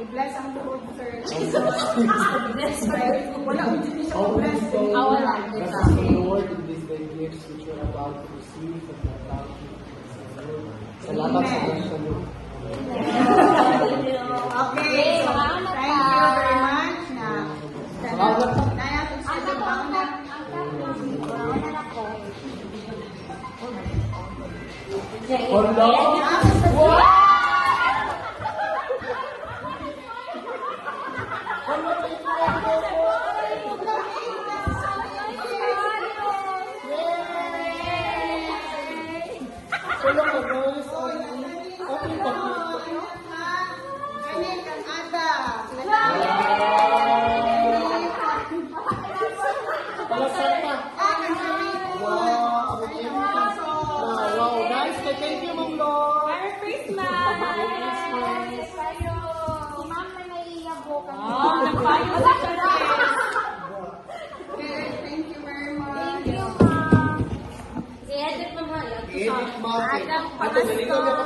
I-bless ang tuhod, sir. Wala ko dito siya bless. Wala. Bless us, O Lord, in these great gifts which we are about to receive from the bounty of the Lord. Salamat sa Diyos sa Lord. Okay, so thank you very much na naya kung sa ibang na. Wow, guys, thank you, Ma'am Lord. Merry Christmas! Si Ma'am na naiiyago ka. Nagpayo sa churches. Okay, thank you very much. Thank you, Ma'am. I-edit mo nga. Edit, Ma'am. Adam, Ate, naligaw niya ka